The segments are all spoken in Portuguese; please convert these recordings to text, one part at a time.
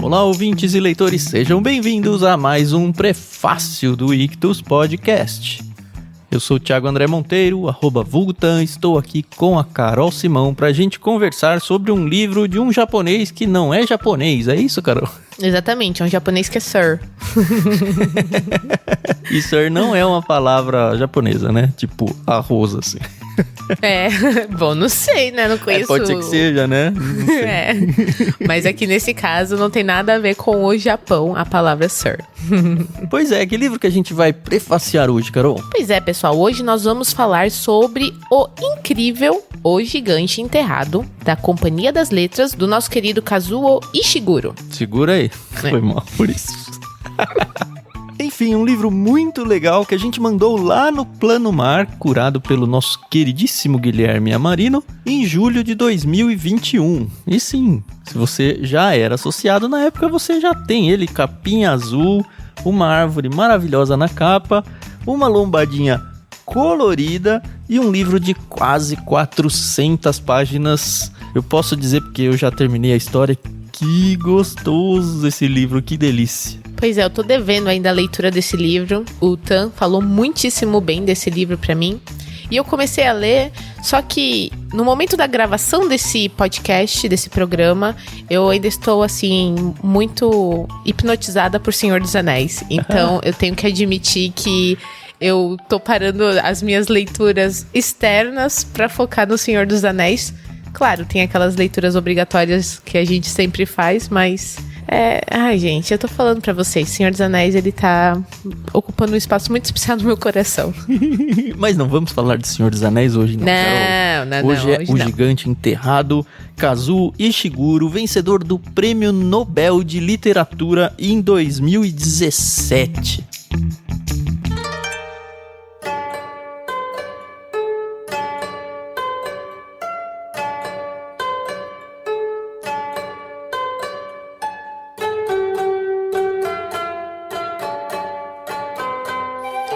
Olá, ouvintes e leitores, sejam bem-vindos a mais um prefácio do Ictus Podcast. Eu sou o Thiago André Monteiro, @vulgutan, estou aqui com a Carol Simão pra gente conversar sobre um livro de um japonês que não é japonês, é isso, Carol? Exatamente, é um japonês que é sir. E sir não é uma palavra japonesa, né? Tipo, arroz, assim. É, bom, não sei, né? Não conheço. Pode ser que seja, né? Não sei. É, mas aqui nesse caso não tem nada a ver com o Japão, a palavra sir. Pois é, que livro que a gente vai prefaciar hoje, Carol? Pois é, pessoal, hoje nós vamos falar sobre o incrível O Gigante Enterrado, da Companhia das Letras, do nosso querido Kazuo Ishiguro. Segura aí, foi mal por isso. Enfim, um livro muito legal que a gente mandou lá no Plano Mar, curado pelo nosso queridíssimo Guilherme Amarino, em julho de 2021. E sim, se você já era associado na época, você já tem ele, capinha azul, uma árvore maravilhosa na capa, uma lombadinha colorida e um livro de quase 400 páginas. Eu posso dizer, porque eu já terminei a história, que gostoso esse livro, que delícia. Pois é, eu tô devendo ainda a leitura desse livro. O Tan falou muitíssimo bem desse livro pra mim. E eu comecei a ler, só que no momento da gravação desse podcast, desse programa, eu ainda estou, assim, muito hipnotizada por Senhor dos Anéis. Então, eu tenho que admitir que eu tô parando as minhas leituras externas pra focar no Senhor dos Anéis. Claro, tem aquelas leituras obrigatórias que a gente sempre faz, mas... Ai, gente, eu tô falando pra vocês, Senhor dos Anéis, ele tá ocupando um espaço muito especial no meu coração. Mas não vamos falar de Senhor dos Anéis hoje, não, Carol. Hoje é o Gigante Enterrado, Kazuo Ishiguro, vencedor do Prêmio Nobel de Literatura em 2017.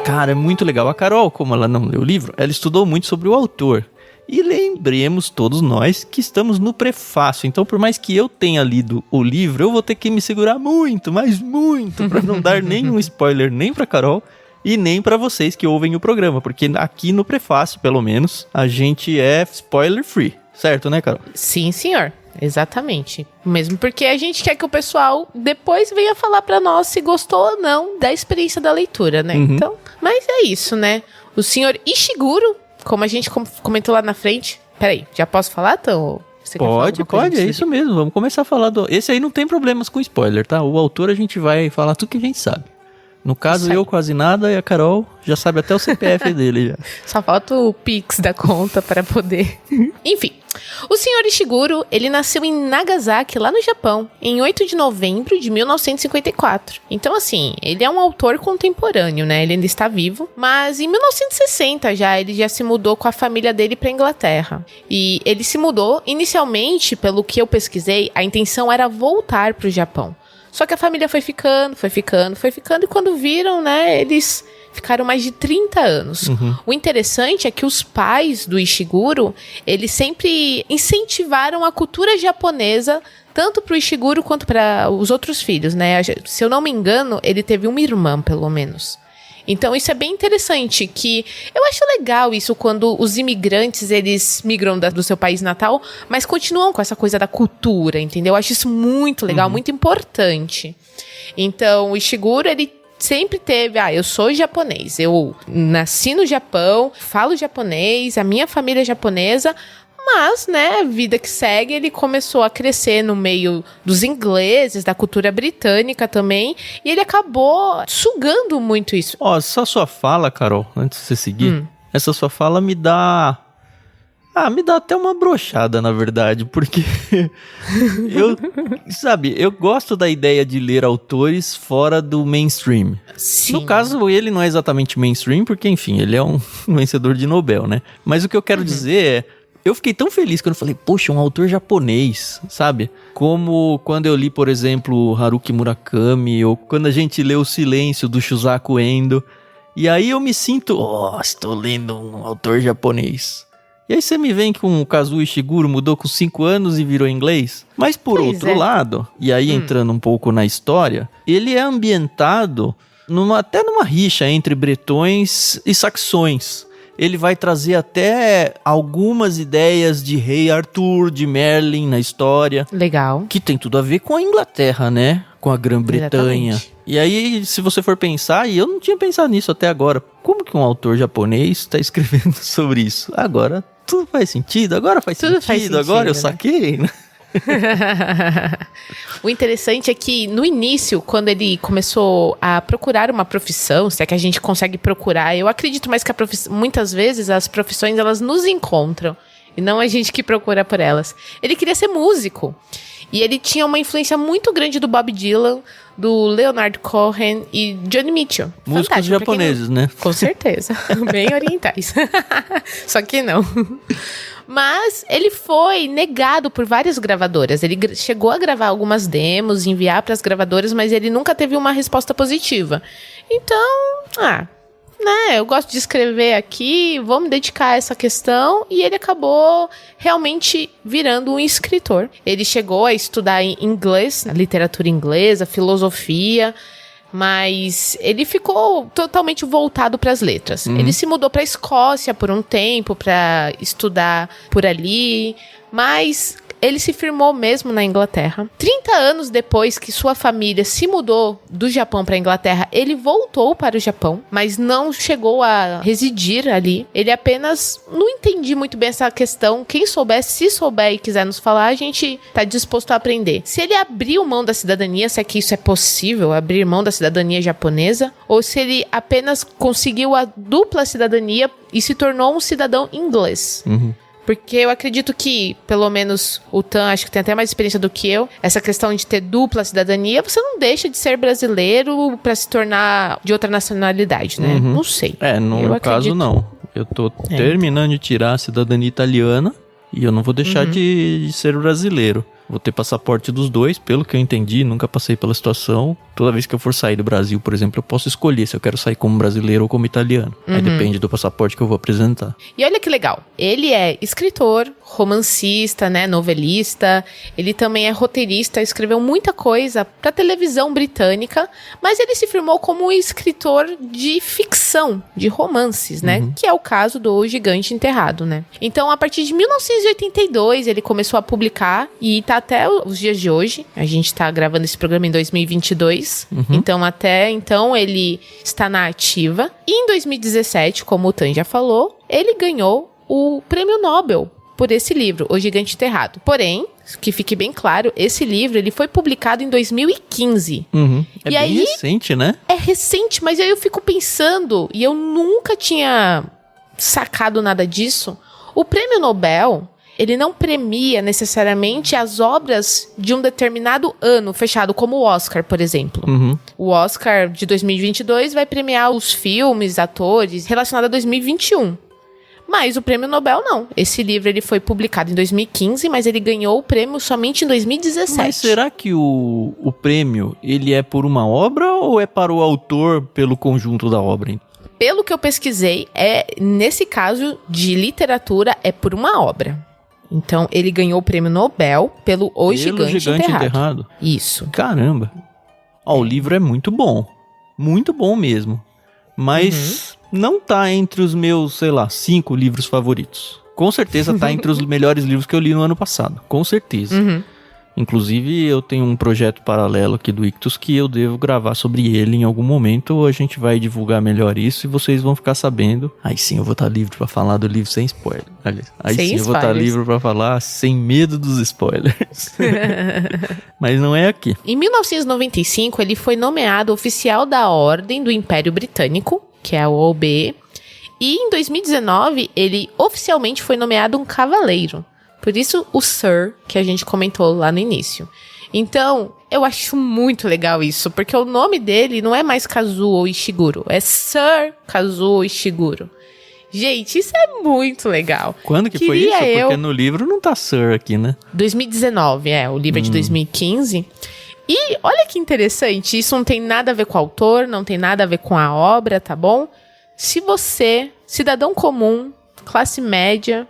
Cara, é muito legal. A Carol, como ela não leu o livro, ela estudou muito sobre o autor. E lembremos todos nós que estamos no prefácio. Então, por mais que eu tenha lido o livro, eu vou ter que me segurar muito, mas muito, para não dar nenhum spoiler nem pra Carol e nem pra vocês que ouvem o programa. Porque aqui no prefácio, pelo menos, a gente é spoiler free. Certo, né, Carol? Sim, senhor. Exatamente. Mesmo porque a gente quer que o pessoal depois venha falar pra nós se gostou ou não da experiência da leitura, né? Uhum. Então, mas é isso, né? O senhor Ishiguro, como a gente comentou lá na frente... Peraí, já posso falar, então? Você pode, é isso mesmo. Vamos começar a falar do... Esse aí não tem problemas com spoiler, tá? O autor a gente vai falar tudo que a gente sabe. No caso, eu quase nada e a Carol já sabe até o CPF dele. Já. Só falta o Pix da conta para poder... Enfim, o senhor Ishiguro, ele nasceu em Nagasaki, lá no Japão, em 8 de novembro de 1954. Então, assim, ele é um autor contemporâneo, né? Ele ainda está vivo. Mas em 1960 ele já se mudou com a família dele para Inglaterra. E ele se mudou, inicialmente, pelo que eu pesquisei, a intenção era voltar para o Japão. Só que a família foi ficando, e quando viram, né, eles ficaram mais de 30 anos. Uhum. O interessante é que os pais do Ishiguro, eles sempre incentivaram a cultura japonesa, tanto para o Ishiguro quanto para os outros filhos, né? Se eu não me engano, ele teve uma irmã, pelo menos. Então, isso é bem interessante, que eu acho legal isso quando os imigrantes, eles migram do seu país natal, mas continuam com essa coisa da cultura, entendeu? Eu acho isso muito legal, muito importante. Então, o Ishiguro, ele sempre teve, eu sou japonês, eu nasci no Japão, falo japonês, a minha família é japonesa, mas, né, vida que segue, ele começou a crescer no meio dos ingleses, da cultura britânica também, e ele acabou sugando muito isso. Essa sua fala, Carol, antes de você seguir, essa sua fala me dá até uma broxada, na verdade, porque eu gosto da ideia de ler autores fora do mainstream. Sim. No caso, ele não é exatamente mainstream, porque, enfim, ele é um vencedor de Nobel, né? Mas o que eu quero dizer é, eu fiquei tão feliz quando eu falei, poxa, um autor japonês, sabe? Como quando eu li, por exemplo, Haruki Murakami, ou quando a gente lê O Silêncio, do Shusaku Endo. E aí eu me sinto, estou lendo um autor japonês. E aí você me vem com o Kazuo Ishiguro mudou com 5 anos e virou inglês? Mas por outro lado, e aí entrando um pouco na história, ele é ambientado até numa rixa entre bretões e saxões. Ele vai trazer até algumas ideias de Rei Arthur, de Merlin na história. Legal. Que tem tudo a ver com a Inglaterra, né? Com a Grã-Bretanha. Exatamente. E aí, se você for pensar, e eu não tinha pensado nisso até agora, como que um autor japonês está escrevendo sobre isso? Agora, tudo faz sentido, agora faz sentido, agora eu saquei, né? O interessante é que no início, quando ele começou a procurar uma profissão, se é que a gente consegue procurar, eu acredito mais que muitas vezes as profissões elas nos encontram e não a gente que procura por elas. Ele queria ser músico e ele tinha uma influência muito grande do Bob Dylan, do Leonard Cohen e Johnny Mitchell. Músicos japoneses, né? Com certeza, bem orientais. Só que não. Mas ele foi negado por várias gravadoras. Ele chegou a gravar algumas demos, enviar para as gravadoras, mas ele nunca teve uma resposta positiva. Então, eu gosto de escrever aqui, vou me dedicar a essa questão. E ele acabou realmente virando um escritor. Ele chegou a estudar em inglês, literatura inglesa, filosofia, mas ele ficou totalmente voltado para as letras. Ele se mudou para a Escócia por um tempo para estudar por ali, mas ele se firmou mesmo na Inglaterra. 30 anos depois que sua família se mudou do Japão para a Inglaterra, ele voltou para o Japão, mas não chegou a residir ali. Ele apenas não entendi muito bem essa questão. Quem souber, se souber e quiser nos falar, a gente tá disposto a aprender. Se ele abriu mão da cidadania, se é que isso é possível, abrir mão da cidadania japonesa, ou se ele apenas conseguiu a dupla cidadania e se tornou um cidadão inglês. Porque eu acredito que, pelo menos o Tan, acho que tem até mais experiência do que eu, essa questão de ter dupla cidadania, você não deixa de ser brasileiro pra se tornar de outra nacionalidade, né? Não sei. No caso não. Eu tô terminando de tirar a cidadania italiana e eu não vou deixar de ser brasileiro. Vou ter passaporte dos dois, pelo que eu entendi, nunca passei pela situação. Toda vez que eu for sair do Brasil, por exemplo, eu posso escolher se eu quero sair como brasileiro ou como italiano. Aí depende do passaporte que eu vou apresentar. E olha que legal, ele é escritor, romancista, né, novelista, ele também é roteirista, escreveu muita coisa pra televisão britânica, mas ele se firmou como um escritor de ficção, de romances, né, que é o caso do O Gigante Enterrado, né. Então, a partir de 1982, ele começou a publicar e tá até os dias de hoje. A gente tá gravando esse programa em 2022. Então, até então, ele está na ativa. E em 2017, como o Tan já falou, ele ganhou o Prêmio Nobel por esse livro, O Gigante Enterrado. Porém, que fique bem claro, esse livro ele foi publicado em 2015. É bem recente, né? É recente, mas aí eu fico pensando, e eu nunca tinha sacado nada disso, o Prêmio Nobel... ele não premia necessariamente as obras de um determinado ano fechado, como o Oscar, por exemplo. O Oscar de 2022 vai premiar os filmes, atores, relacionados a 2021. Mas o Prêmio Nobel não. Esse livro ele foi publicado em 2015, mas ele ganhou o prêmio somente em 2017. Mas será que o prêmio ele é por uma obra ou é para o autor pelo conjunto da obra? Pelo que eu pesquisei, nesse caso de literatura, é por uma obra. Então, ele ganhou o Prêmio Nobel pelo O Gigante Enterrado. Isso. Caramba. O livro é muito bom mesmo. Mas não tá entre os meus, 5 livros favoritos. Com certeza tá entre os melhores livros que eu li no ano passado. Com certeza. Inclusive, eu tenho um projeto paralelo aqui do Ictus que eu devo gravar sobre ele em algum momento. A gente vai divulgar melhor isso e vocês vão ficar sabendo. Aí sim eu vou estar livre pra falar do livro sem spoiler. Aí sim eu vou estar livre pra falar sem medo dos spoilers. Mas não é aqui. Em 1995, ele foi nomeado oficial da Ordem do Império Britânico, que é a OB. E em 2019, ele oficialmente foi nomeado um cavaleiro. Por isso, o Sir, que a gente comentou lá no início. Então, eu acho muito legal isso, porque o nome dele não é mais Kazuo Ishiguro, é Sir Kazuo Ishiguro. Gente, isso é muito legal. Quando que foi isso? Porque no livro não tá Sir aqui, né? 2019, o livro é de 2015. E olha que interessante, isso não tem nada a ver com o autor, não tem nada a ver com a obra, tá bom? Se você, cidadão comum, classe média,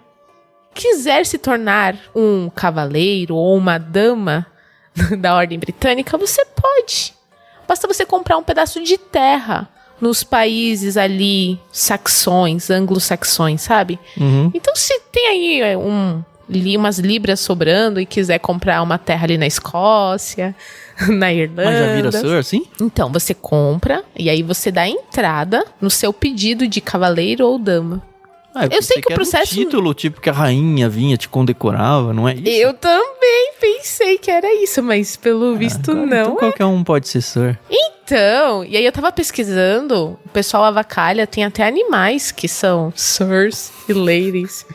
quiser se tornar um cavaleiro ou uma dama da Ordem Britânica, você pode. Basta você comprar um pedaço de terra nos países ali saxões, anglo-saxões, sabe? Uhum. Então, se tem aí umas libras sobrando e quiser comprar uma terra ali na Escócia, na Irlanda... Mas já vira Sir, assim? Então, você compra e aí você dá entrada no seu pedido de cavaleiro ou dama. Eu sei que o processo... Um título, tipo, que a rainha vinha, te condecorava, não é isso? Eu também pensei que era isso, mas pelo visto Agora, não. Então qualquer um pode ser Sir. Então, e aí eu tava pesquisando, o pessoal avacalha, tem até animais que são sirs e ladies.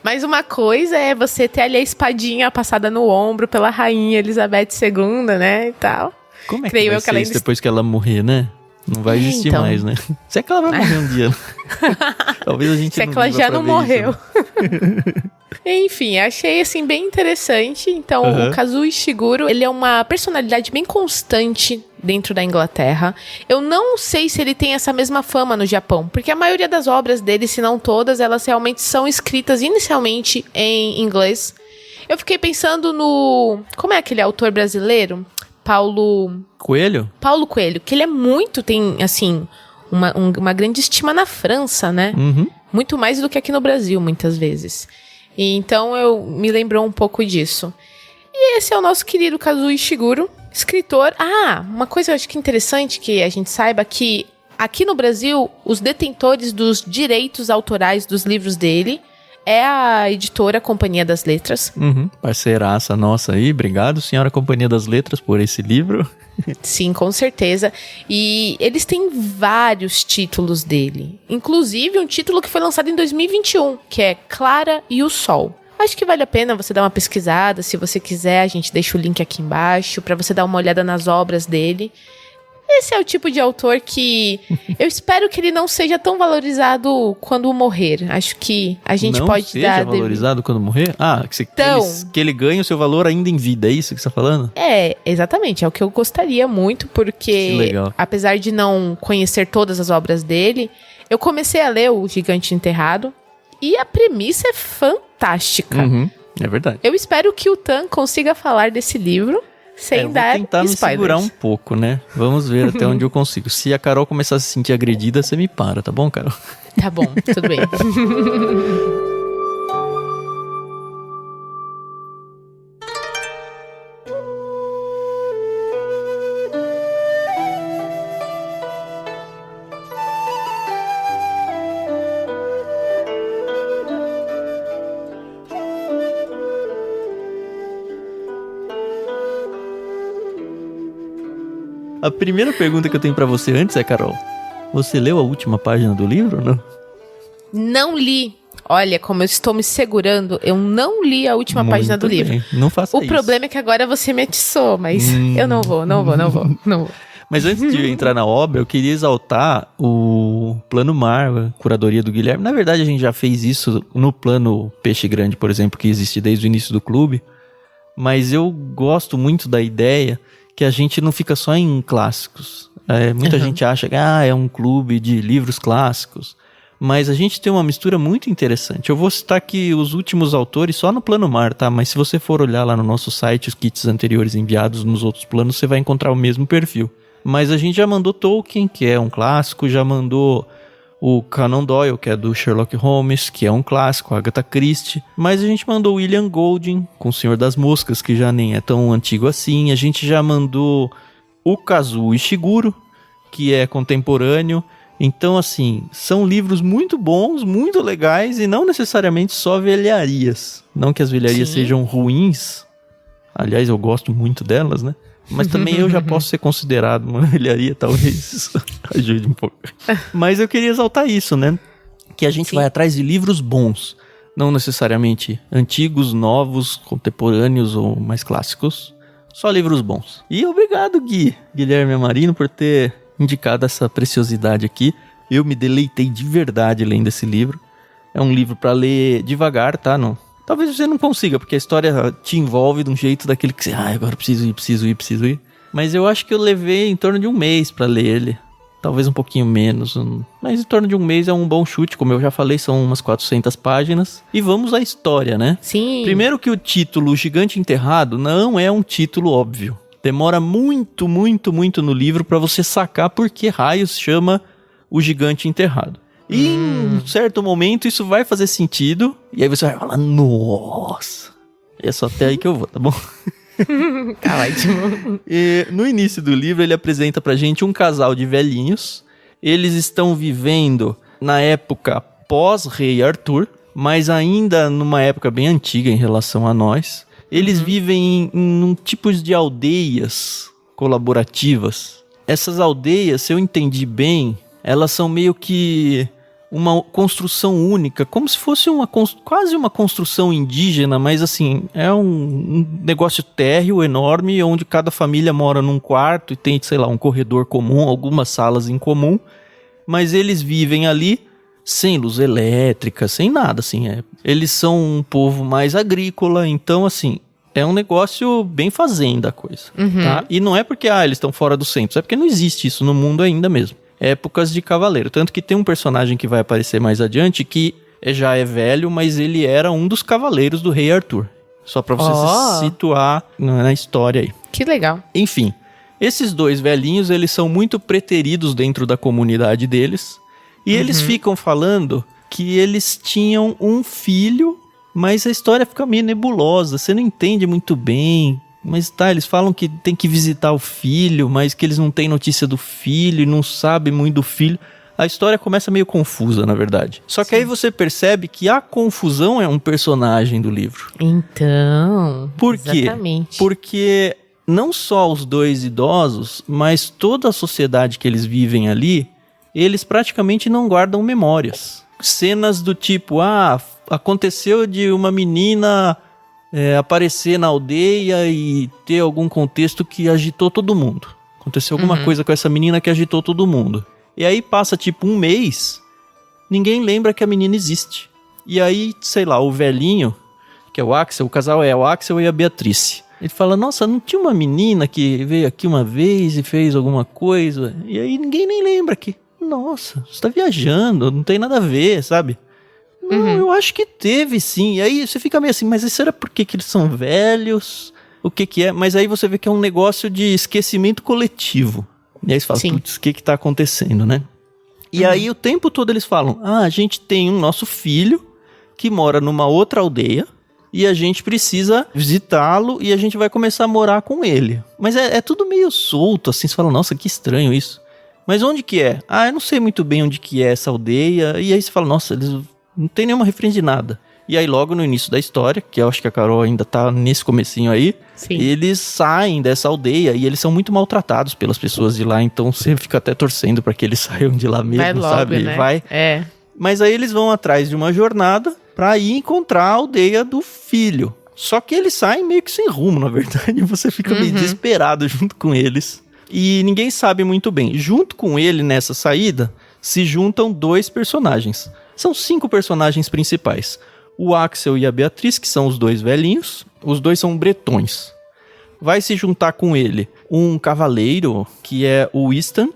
Mas uma coisa é você ter ali a espadinha passada no ombro pela rainha Elizabeth II, né, e tal. Como é que Creio vai eu que ser ela isso ainda depois que ela morrer, né? Não vai existir então. mais, né? Se é que ela vai morrer um dia. Talvez a gente Se é que ela já não morreu. Enfim, achei assim bem interessante. Então, o Kazuo Ishiguro, ele é uma personalidade bem constante dentro da Inglaterra. Eu não sei se ele tem essa mesma fama no Japão, porque a maioria das obras dele, se não todas, elas realmente são escritas inicialmente em inglês. Eu fiquei pensando no... Como é aquele autor brasileiro? Paulo Coelho, que ele é muito, tem, assim, uma grande estima na França, né? Uhum. Muito mais do que aqui no Brasil, muitas vezes. E então, me lembrou um pouco disso. E esse é o nosso querido Kazuo Ishiguro, escritor. Uma coisa eu acho que interessante que a gente saiba que aqui no Brasil, os detentores dos direitos autorais dos livros dele é a editora Companhia das Letras. Uhum. Parceiraça nossa aí. Obrigado, senhora Companhia das Letras, por esse livro. Sim, com certeza. E eles têm vários títulos dele. Inclusive um título que foi lançado em 2021, que é Clara e o Sol. Acho que vale a pena você dar uma pesquisada. Se você quiser, a gente deixa o link aqui embaixo para você dar uma olhada nas obras dele. Esse é o tipo de autor que eu espero que ele não seja tão valorizado quando morrer. Acho que a gente não pode seja dar... valorizado quando morrer? Então, que ele ganhe o seu valor ainda em vida, é isso que você tá falando? É, exatamente. É o que eu gostaria muito, porque legal. Apesar de não conhecer todas as obras dele, eu comecei a ler O Gigante Enterrado e a premissa é fantástica. Uhum, é verdade. Eu espero que o Tan consiga falar desse livro sem dar Eu vou tentar me spoilers. segurar um pouco, né? Vamos ver até onde eu consigo. Se a Carol começar a se sentir agredida, você me para, tá bom, Carol? Tá bom, tudo bem. A primeira pergunta que eu tenho pra você antes é, Carol, você leu a última página do livro ou não? Não li. Olha, como eu estou me segurando, eu não li a última página do livro. Bem. Não faça isso. O problema é que agora você me atiçou, mas eu não vou. Mas antes de entrar na obra, eu queria exaltar o Plano Mar, a curadoria do Guilherme. Na verdade, a gente já fez isso no Plano Peixe Grande, por exemplo, que existe desde o início do clube. Mas eu gosto muito da ideia que a gente não fica só em clássicos. Muita gente acha que é um clube de livros clássicos. Mas a gente tem uma mistura muito interessante. Eu vou citar aqui os últimos autores só no Plano Mar, tá? Mas se você for olhar lá no nosso site, os kits anteriores enviados nos outros planos, você vai encontrar o mesmo perfil. Mas a gente já mandou Tolkien, que é um clássico, já mandou o Conan Doyle, que é do Sherlock Holmes, que é um clássico, Agatha Christie. Mas a gente mandou William Golding, com O Senhor das Moscas, que já nem é tão antigo assim. A gente já mandou o Kazuo Ishiguro, que é contemporâneo. Então, assim, são livros muito bons, muito legais e não necessariamente só velharias. Não que as velharias sejam ruins. Aliás, eu gosto muito delas, né? Mas também eu já posso ser considerado uma velharia, talvez ajude um pouco. Mas eu queria exaltar isso, né? Que a gente vai atrás de livros bons. Não necessariamente antigos, novos, contemporâneos ou mais clássicos. Só livros bons. E obrigado, Guilherme Amarino, por ter indicado essa preciosidade aqui. Eu me deleitei de verdade lendo esse livro. É um livro para ler devagar, tá? Não. Talvez você não consiga, porque a história te envolve de um jeito daquele que você... agora preciso ir. Mas eu acho que eu levei em torno de um mês para ler ele. talvez um pouquinho menos, mas em torno de um mês é um bom chute, como eu já falei, são umas 400 páginas. E vamos à história, né? Sim. Primeiro que o título O Gigante Enterrado não é um título óbvio. Demora muito, muito, muito no livro pra você sacar por que raios chama O Gigante Enterrado. E em um certo momento isso vai fazer sentido, e aí você vai falar, nossa, é só até aí que eu vou, tá bom? Tá ótimo. E no início do livro ele apresenta pra gente um casal de velhinhos. Eles estão vivendo na época pós-Rei Arthur, mas ainda numa época bem antiga em relação a nós. Eles vivem em tipos de aldeias colaborativas. Essas aldeias, se eu entendi bem, elas são meio que uma construção única, como se fosse quase uma construção indígena, mas assim, é um negócio térreo enorme, onde cada família mora num quarto e tem, sei lá, um corredor comum, algumas salas em comum, mas eles vivem ali sem luz elétrica, sem nada, assim, eles são um povo mais agrícola, então assim, é um negócio bem fazenda a coisa, tá? E não é porque, eles estão fora do centro, é porque não existe isso no mundo ainda mesmo. Épocas de cavaleiro. Tanto que tem um personagem que vai aparecer mais adiante que já é velho, mas ele era um dos cavaleiros do rei Arthur. Só pra você se situar na história aí. Que legal. Enfim, esses dois velhinhos, eles são muito preteridos dentro da comunidade deles. E eles ficam falando que eles tinham um filho, mas a história fica meio nebulosa. Você não entende muito bem. Mas eles falam que tem que visitar o filho, mas que eles não têm notícia do filho e não sabem muito do filho. A história começa meio confusa, na verdade. Só que aí você percebe que a confusão é um personagem do livro. Então, por quê? Exatamente. Porque não só os dois idosos, mas toda a sociedade que eles vivem ali, eles praticamente não guardam memórias. Cenas do tipo, aconteceu de uma menina aparecer na aldeia e ter algum contexto que agitou todo mundo. Aconteceu alguma coisa com essa menina que agitou todo mundo. E aí passa tipo um mês, ninguém lembra que a menina existe. E aí, sei lá, o velhinho, que é o Axel, o casal é o Axel e a Beatrice. Ele fala, nossa, não tinha uma menina que veio aqui uma vez e fez alguma coisa? E aí ninguém nem lembra que, nossa, você tá viajando, não tem nada a ver, sabe? Não, eu acho que teve sim. E aí você fica meio assim, mas será porque que eles são velhos? O que é? Mas aí você vê que é um negócio de esquecimento coletivo. E aí você fala, putz, o que tá acontecendo, né? E aí o tempo todo eles falam, a gente tem um nosso filho que mora numa outra aldeia e a gente precisa visitá-lo e a gente vai começar a morar com ele. Mas é tudo meio solto, assim, você fala, nossa, que estranho isso. Mas onde que é? Eu não sei muito bem onde que é essa aldeia. E aí você fala, nossa, eles não tem nenhuma referência de nada. E aí logo no início da história, que eu acho que a Carol ainda tá nesse comecinho aí, eles saem dessa aldeia e eles são muito maltratados pelas pessoas de lá, então você fica até torcendo pra que eles saiam de lá mesmo, vai logo, sabe? Né? Mas aí eles vão atrás de uma jornada pra ir encontrar a aldeia do filho. Só que eles saem meio que sem rumo, na verdade, você fica meio desesperado junto com eles. E ninguém sabe muito bem. Junto com ele, nessa saída, se juntam dois personagens. São 5 personagens principais. O Axel e a Beatriz, que são os dois velhinhos. Os dois são bretões. Vai se juntar com ele um cavaleiro, que é o Winston,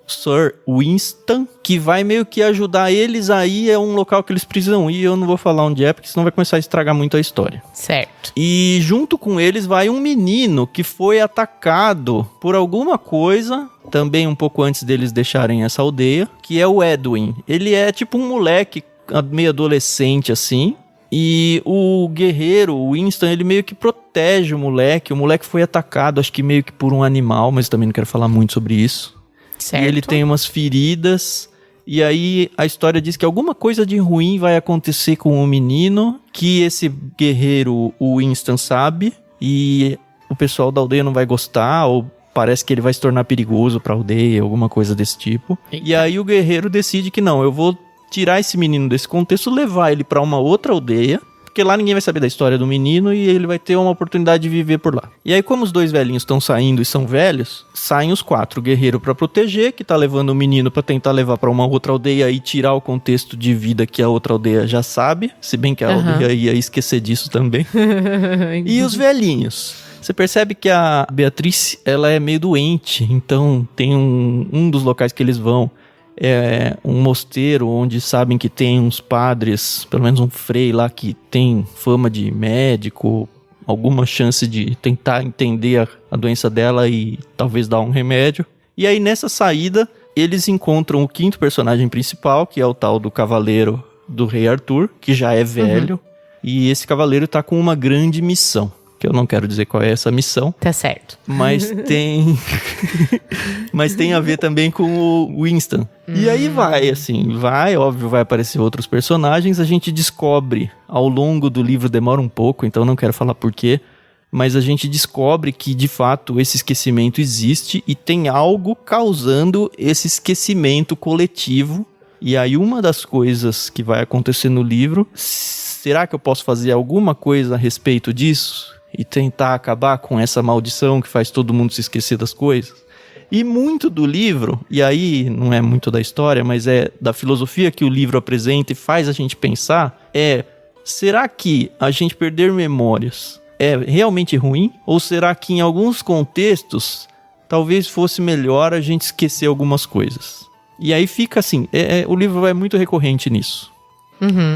Sir Winston, que vai meio que ajudar eles a ir a um local que eles precisam ir. Eu não vou falar onde é, porque senão vai começar a estragar muito a história. Certo. E junto com eles vai um menino que foi atacado por alguma coisa, também um pouco antes deles deixarem essa aldeia, que é o Edwin. Ele é tipo um moleque meio adolescente assim. E o guerreiro, o Winston, ele meio que protege o moleque. O moleque foi atacado, acho que meio que por um animal, mas também não quero falar muito sobre isso. Certo. E ele tem umas feridas. E aí a história diz que alguma coisa de ruim vai acontecer com o menino, que esse guerreiro, o Winston, sabe. E o pessoal da aldeia não vai gostar, ou parece que ele vai se tornar perigoso pra aldeia, alguma coisa desse tipo. Eita. E aí o guerreiro decide que não, eu vou tirar esse menino desse contexto, levar ele pra uma outra aldeia, porque lá ninguém vai saber da história do menino e ele vai ter uma oportunidade de viver por lá. E aí, como os dois velhinhos estão saindo e são velhos, saem os 4. O guerreiro pra proteger, que tá levando o menino pra tentar levar pra uma outra aldeia e tirar o contexto de vida que a outra aldeia já sabe, se bem que a aldeia ia esquecer disso também. E os velhinhos, Você percebe que a Beatriz, ela é meio doente, então tem um dos locais que eles vão é um mosteiro onde sabem que tem uns padres, pelo menos um frei lá que tem fama de médico, alguma chance de tentar entender a doença dela e talvez dar um remédio. E aí nessa saída, eles encontram o quinto personagem principal, que é o tal do cavaleiro do rei Arthur, que já é velho, e esse cavaleiro tá com uma grande missão. Que eu não quero dizer qual é essa missão. Tá certo. Mas tem... mas tem a ver também com o Winston. E aí óbvio, vai aparecer outros personagens. A gente descobre, ao longo do livro, demora um pouco, então não quero falar por quê. Mas a gente descobre que, de fato, esse esquecimento existe e tem algo causando esse esquecimento coletivo. E aí uma das coisas que vai acontecer no livro... Será que eu posso fazer alguma coisa a respeito disso? E tentar acabar com essa maldição que faz todo mundo se esquecer das coisas. E muito do livro, e aí não é muito da história, mas é da filosofia que o livro apresenta e faz a gente pensar, será que a gente perder memórias é realmente ruim? Ou será que em alguns contextos, talvez fosse melhor a gente esquecer algumas coisas? E aí fica assim, o livro é muito recorrente nisso.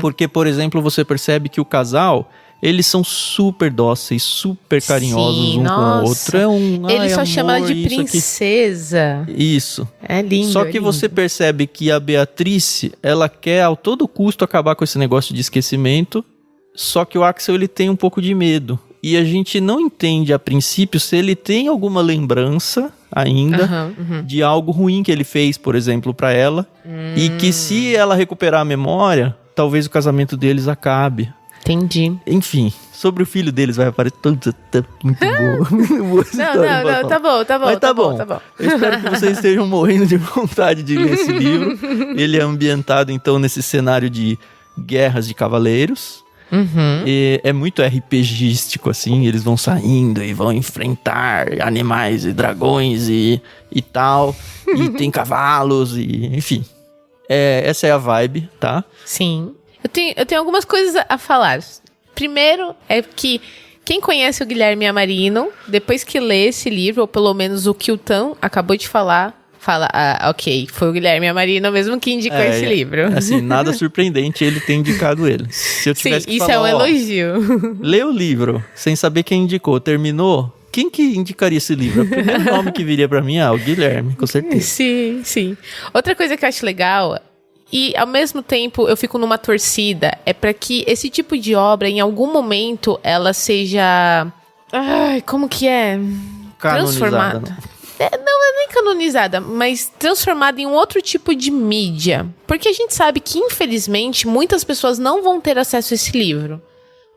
Porque, por exemplo, você percebe que o casal... Eles são super dóceis, super carinhosos com o outro. Ele só chama ela de princesa. Isso. É lindo. Só que você percebe que a Beatriz, ela quer a todo custo acabar com esse negócio de esquecimento. Só que o Axel, ele tem um pouco de medo. E a gente não entende a princípio se ele tem alguma lembrança ainda de algo ruim que ele fez, por exemplo, pra ela. E que se ela recuperar a memória, talvez o casamento deles acabe. Entendi. Enfim, sobre o filho deles vai aparecer tudo muito bom. Não, tá bom. Mas tá bom. Eu espero que vocês estejam morrendo de vontade de ler esse livro. Ele é ambientado, então, nesse cenário de guerras de cavaleiros. E é muito RPGístico, assim. Eles vão saindo e vão enfrentar animais e dragões e tal. E tem cavalos e... Enfim. Essa é a vibe, tá? Sim. Eu tenho algumas coisas a falar. Primeiro é que quem conhece o Guilherme Amarino, depois que lê esse livro, ou pelo menos o que o Tan acabou de falar, fala, ok, foi o Guilherme Amarino mesmo que indicou esse livro. Assim, nada surpreendente ele ter indicado ele. Se eu tivesse que isso falar, é um elogio. Lê o livro, sem saber quem indicou, terminou... Quem que indicaria esse livro? O primeiro nome que viria pra mim o Guilherme, com certeza. Sim. Outra coisa que eu acho legal... E, ao mesmo tempo, eu fico numa torcida. É para que esse tipo de obra, em algum momento, ela seja... como que é? Canonizada. Transformada. Não é nem canonizada, mas transformada em um outro tipo de mídia. Porque a gente sabe que, infelizmente, muitas pessoas não vão ter acesso a esse livro.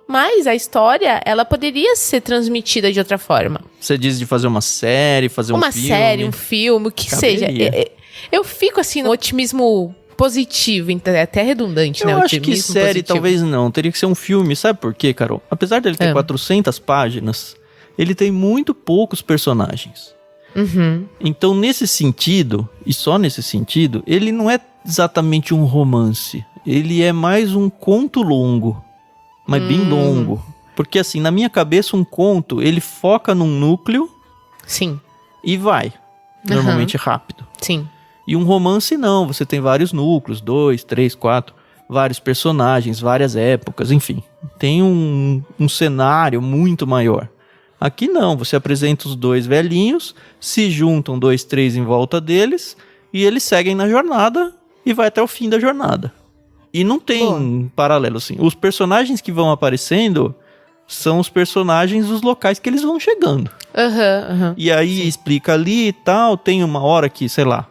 Mas a história, ela poderia ser transmitida de outra forma. Você diz de fazer uma série, fazer um filme? Uma série, um filme, o que seja. Eu fico, assim, no otimismo... positivo, é até redundante, né? Eu acho que série positivo. Talvez não, teria que ser um filme, sabe por quê, Carol? Apesar dele ter 400 páginas, ele tem muito poucos personagens. Então, nesse sentido, e só nesse sentido, ele não é exatamente um romance, ele é mais um conto longo, mas bem longo. Porque assim, na minha cabeça, um conto, ele foca num núcleo. Sim. E vai, normalmente rápido. Sim. E um romance não, você tem vários núcleos, 2, 3, 4, vários personagens, várias épocas, enfim. Tem um cenário muito maior. Aqui não, você apresenta os dois velhinhos, se juntam 2, 3 em volta deles, e eles seguem na jornada e vai até o fim da jornada. E não tem paralelo, assim. Os personagens que vão aparecendo são os personagens dos locais que eles vão chegando. E aí explica ali e tal, tem uma hora que, sei lá,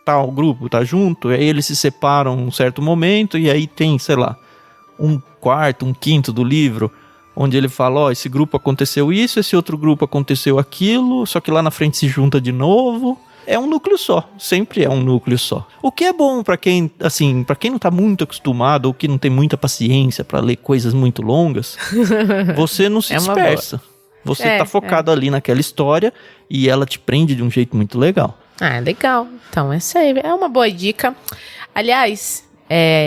tal grupo tá junto, aí eles se separam um certo momento, e aí tem, sei lá, um quarto, um quinto do livro, onde ele fala, esse grupo aconteceu isso, esse outro grupo aconteceu aquilo, só que lá na frente se junta de novo. É um núcleo só, sempre é um núcleo só. O que é bom pra quem, assim, para quem não tá muito acostumado, ou que não tem muita paciência pra ler coisas muito longas, você não se dispersa. Você tá focado ali naquela história, e ela te prende de um jeito muito legal. Legal. Então, essa aí é uma boa dica. Aliás,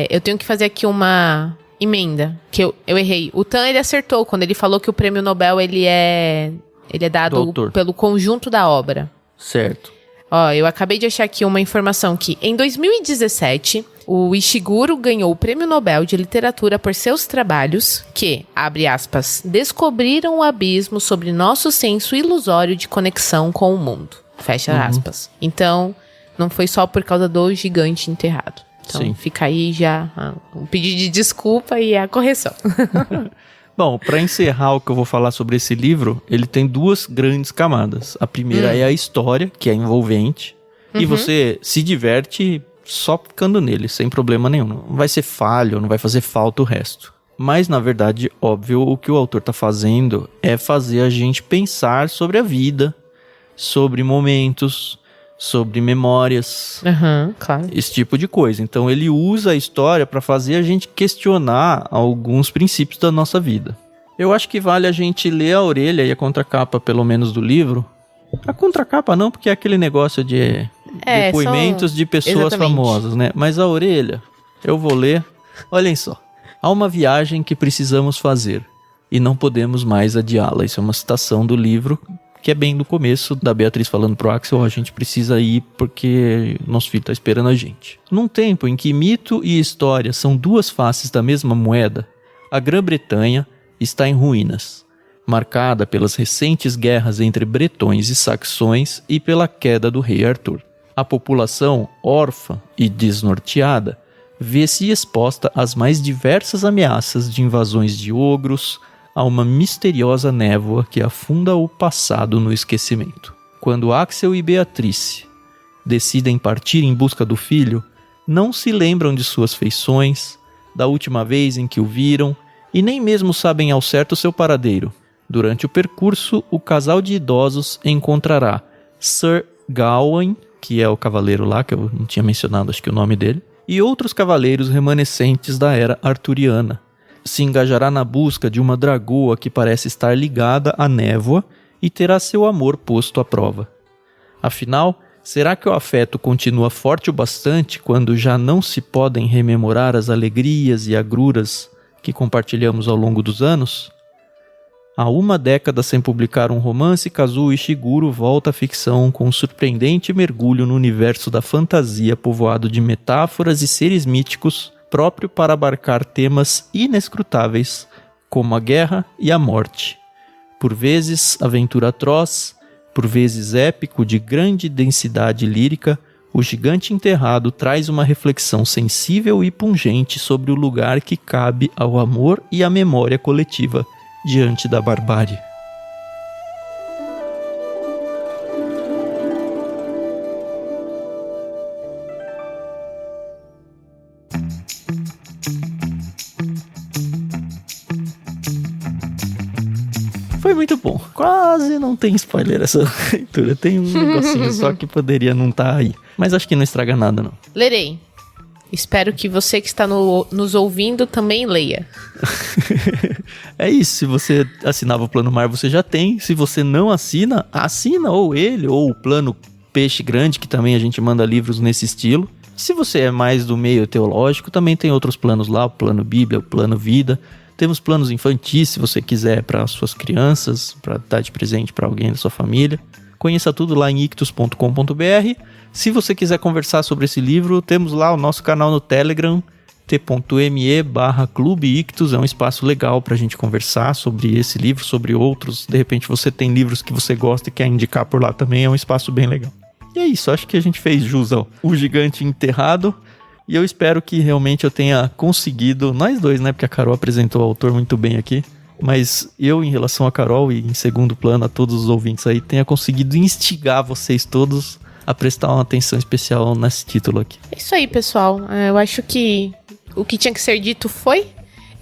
eu tenho que fazer aqui uma emenda, que eu errei. O Tan, ele acertou quando ele falou que o prêmio Nobel, ele é Ele é dado pelo conjunto da obra. Certo. Ó, eu acabei de achar aqui uma informação que em 2017, o Ishiguro ganhou o Prêmio Nobel de Literatura por seus trabalhos que, abre aspas, descobriram o abismo sobre nosso senso ilusório de conexão com o mundo. Fecha aspas. Então, não foi só por causa do gigante enterrado. Então, sim, fica aí já um pedido de desculpa e a correção. Bom, para encerrar o que eu vou falar sobre esse livro, ele tem 2 grandes camadas. A primeira é a história, que é envolvente, e você se diverte só ficando nele, sem problema nenhum. Não vai ser falho, não vai fazer falta o resto. Mas, na verdade, óbvio, o que o autor está fazendo é fazer a gente pensar sobre a vida, sobre momentos, sobre memórias, claro, esse tipo de coisa. Então ele usa a história para fazer a gente questionar alguns princípios da nossa vida. Eu acho que vale a gente ler a orelha e a contracapa, pelo menos, do livro. A contracapa não, porque é aquele negócio de depoimentos de pessoas famosas, né? Mas a orelha, eu vou ler. Olhem só. Há uma viagem que precisamos fazer e não podemos mais adiá-la. Isso é uma citação do livro, que é bem do começo, da Beatriz falando pro Axel, a gente precisa ir porque nosso filho tá esperando a gente. Num tempo em que mito e história são 2 faces da mesma moeda, a Grã-Bretanha está em ruínas, marcada pelas recentes guerras entre bretões e saxões e pela queda do rei Arthur. A população, órfã e desnorteada, vê-se exposta às mais diversas ameaças de invasões de ogros, a uma misteriosa névoa que afunda o passado no esquecimento. Quando Axel e Beatrice decidem partir em busca do filho, não se lembram de suas feições, da última vez em que o viram, e nem mesmo sabem ao certo seu paradeiro. Durante o percurso, o casal de idosos encontrará Sir Gawain, que é o cavaleiro lá, que eu não tinha mencionado, acho que o nome dele, e outros cavaleiros remanescentes da era arturiana. Se engajará na busca de uma dragoa que parece estar ligada à névoa e terá seu amor posto à prova. Afinal, será que o afeto continua forte o bastante quando já não se podem rememorar as alegrias e agruras que compartilhamos ao longo dos anos? Há 1 década sem publicar um romance, Kazuo Ishiguro volta à ficção com um surpreendente mergulho no universo da fantasia povoado de metáforas e seres míticos, próprio para abarcar temas inescrutáveis, como a guerra e a morte. Por vezes aventura atroz, por vezes épico de grande densidade lírica, o Gigante Enterrado traz uma reflexão sensível e pungente sobre o lugar que cabe ao amor e à memória coletiva diante da barbárie. Foi muito bom. Quase não tem spoiler essa leitura. Tem um negocinho só que poderia não estar aí. Mas acho que não estraga nada, não. Lerei. Espero que você que está nos ouvindo também leia. É isso. Se você assinava o Plano Mar, você já tem. Se você não assina, assina ou ele, ou o Plano Peixe Grande, que também a gente manda livros nesse estilo. Se você é mais do meio teológico, também tem outros planos lá. O Plano Bíblia, o Plano Vida. Temos planos infantis, se você quiser, para suas crianças, para dar de presente para alguém da sua família. Conheça tudo lá em ictus.com.br. Se você quiser conversar sobre esse livro, temos lá o nosso canal no Telegram, t.me/Clube Ictus. É um espaço legal para a gente conversar sobre esse livro, sobre outros. De repente você tem livros que você gosta e quer indicar por lá também. É um espaço bem legal. E é isso, acho que a gente fez jus ao O Gigante Enterrado. E eu espero que realmente eu tenha conseguido, nós dois, né? Porque a Carol apresentou o autor muito bem aqui. Mas eu, em relação a Carol e em segundo plano a todos os ouvintes aí, tenha conseguido instigar vocês todos a prestar uma atenção especial nesse título aqui. É isso aí, pessoal. Eu acho que o que tinha que ser dito foi.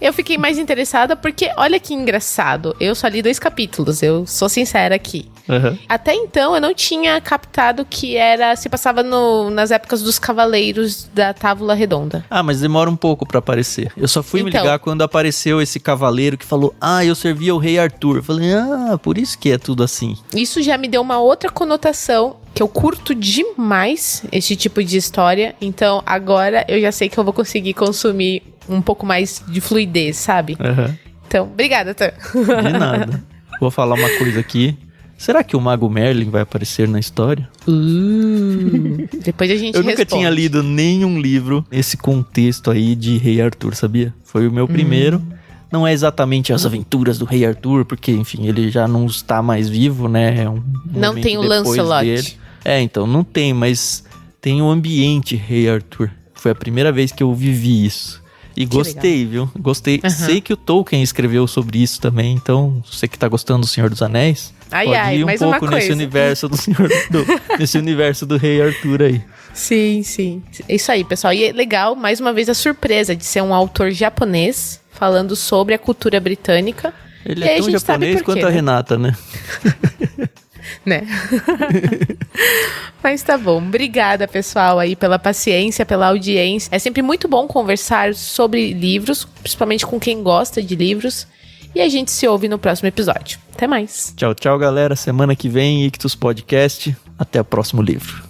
Eu fiquei mais interessada porque, olha que engraçado, eu só li 2 capítulos, eu sou sincera aqui. Uhum. Até então eu não tinha captado que se passava nas épocas dos Cavaleiros da Távola Redonda. Ah, mas demora um pouco pra aparecer. Eu só fui me ligar quando apareceu esse cavaleiro que falou, eu servia o rei Arthur. Eu falei, por isso que é tudo assim. Isso já me deu uma outra conotação, que eu curto demais esse tipo de história. Então agora eu já sei que eu vou conseguir consumir um pouco mais de fluidez, sabe? Uhum. Então, obrigada, Tan. De nada. Vou falar uma coisa aqui. Será que o Mago Merlin vai aparecer na história? Depois a gente Eu nunca tinha lido nenhum livro nesse contexto aí de Rei Arthur, sabia? Foi o meu primeiro. Não é exatamente as aventuras do Rei Arthur, porque, enfim, ele já não está mais vivo, né? É não tem o Lancelot. Dele. Então, não tem, mas tem o ambiente Rei Arthur. Foi a primeira vez que eu vivi isso. E gostei, viu? Gostei. Sei que o Tolkien escreveu sobre isso também, então, você que tá gostando do Senhor dos Anéis, pode ir um pouco nesse universo nesse universo do Rei Arthur aí. Sim. É isso aí, pessoal. E é legal, mais uma vez, a surpresa de ser um autor japonês falando sobre a cultura britânica. Ele é tão japonês quanto a Renata, né? Né? Mas tá bom. Obrigada, pessoal, aí pela paciência, pela audiência. É sempre muito bom conversar sobre livros, principalmente com quem gosta de livros. E a gente se ouve no próximo episódio. Até mais. Tchau, galera. Semana que vem, Ictus Podcast. Até o próximo livro.